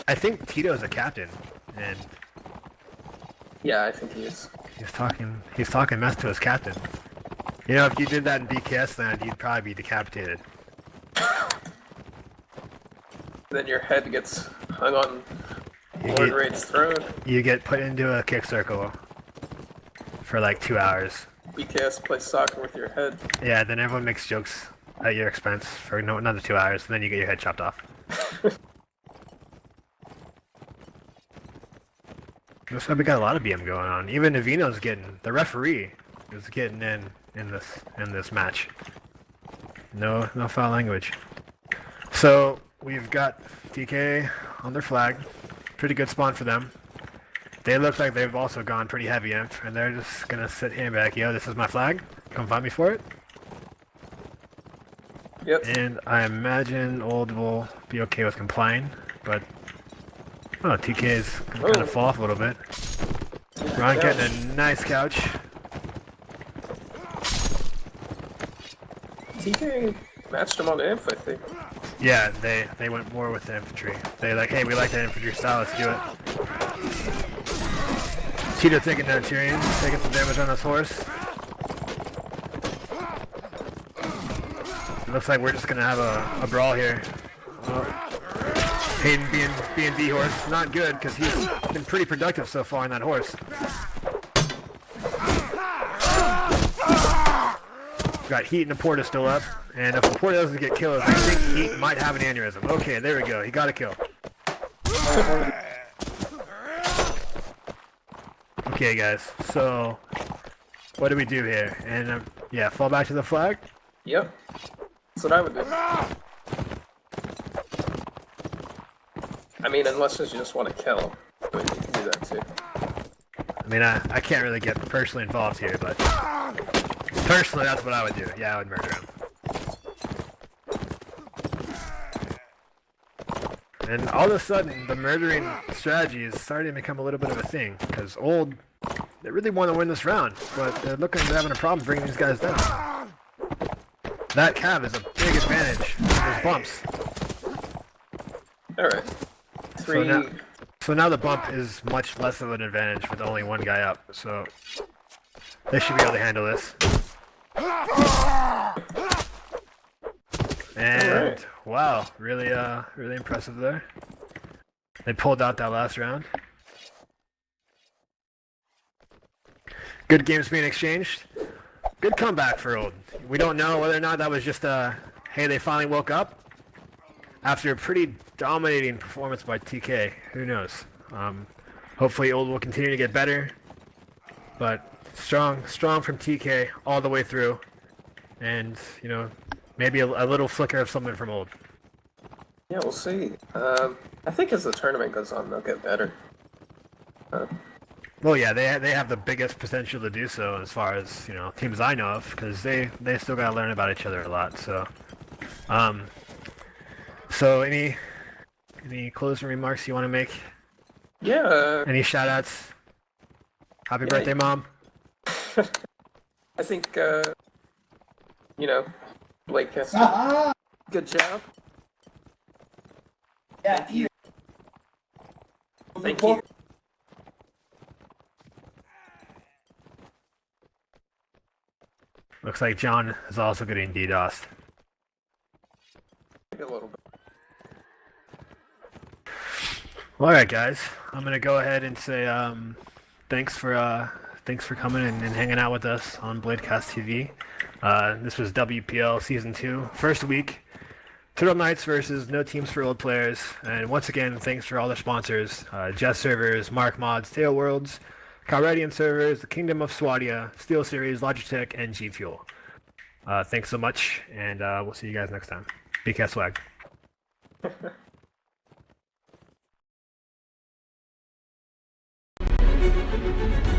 I think Tito's a captain, and Yeah, I think he is. he's talking mess to his captain. You know, if you did that in BKS land, you'd probably be decapitated. Then your head gets hung on Lord Raid's throne. You get put into a kick circle for like 2 hours. BKS plays soccer with your head. Yeah, then everyone makes jokes at your expense for another 2 hours, and then you get your head chopped off. Looks like we got a lot of BM going on. Even Avino's getting, the referee is getting in this match. No foul language. So we've got TK on their flag. Pretty good spawn for them. They look like they've also gone pretty heavy inf, and they're just gonna sit here and be like, yo, this is my flag. Come find me for it. Yep. And I imagine Old will be okay with complying, but oh, TK is gonna kind of fall off a little bit. Ron getting a nice couch. TK matched him on the inf, I think. Yeah, they went more with the infantry. They like, hey, we like that infantry style, let's do it. Tito taking down Tyrion, taking some damage on his horse. It looks like we're just gonna have a brawl here. Hayden being D-horse, not good because he's been pretty productive so far on that horse. Got Heat and Laporta still up, and if Laporta doesn't get killed, I think Heat might have an aneurysm. Okay, there we go. He got a kill. Okay, guys. So, what do we do here? And yeah, fall back to the flag. Yep. That's what I would do. I mean, unless you just want to kill, but you can do that too. I mean, I can't really get personally involved here, but personally, that's what I would do. Yeah, I would murder him. And all of a sudden, the murdering strategy is starting to become a little bit of a thing, because Old, they really want to win this round, but they're looking at having a problem bringing these guys down. That cav is a big advantage. Those bumps. Alright. So now the bump is much less of an advantage with only one guy up, so they should be able to handle this. And right. Wow, really impressive there. They pulled out that last round. Good games being exchanged. Good comeback for Old. We don't know whether or not that was just hey, they finally woke up after a pretty dominating performance by TK. Who knows? Hopefully Old will continue to get better, but strong from TK all the way through, and you know, maybe a little flicker of something from Old. Yeah, we'll see. I think as the tournament goes on, they'll get better. Well, yeah, they have the biggest potential to do so as far as, you know, teams I know of, because they still gotta learn about each other a lot. So, so any closing remarks you want to make? Yeah. Any shout outs? Happy birthday, Mom. I think you know, Blake has good job. Yeah, Thank you. Looks like John is also getting DDoSed. A little bit. Well, alright guys, I'm gonna go ahead and say thanks for coming and hanging out with us on Bladecast TV. This was WPL Season 2, first week. Turtle Knights versus No Teams for Old Players. And once again, thanks for all the sponsors. Jess Servers, Mark Mods, Tail Worlds, Calradian Servers, the Kingdom of Swadia, Steel Series, Logitech, and G Fuel. Thanks so much, and we'll see you guys next time. BK Swag. Thank you.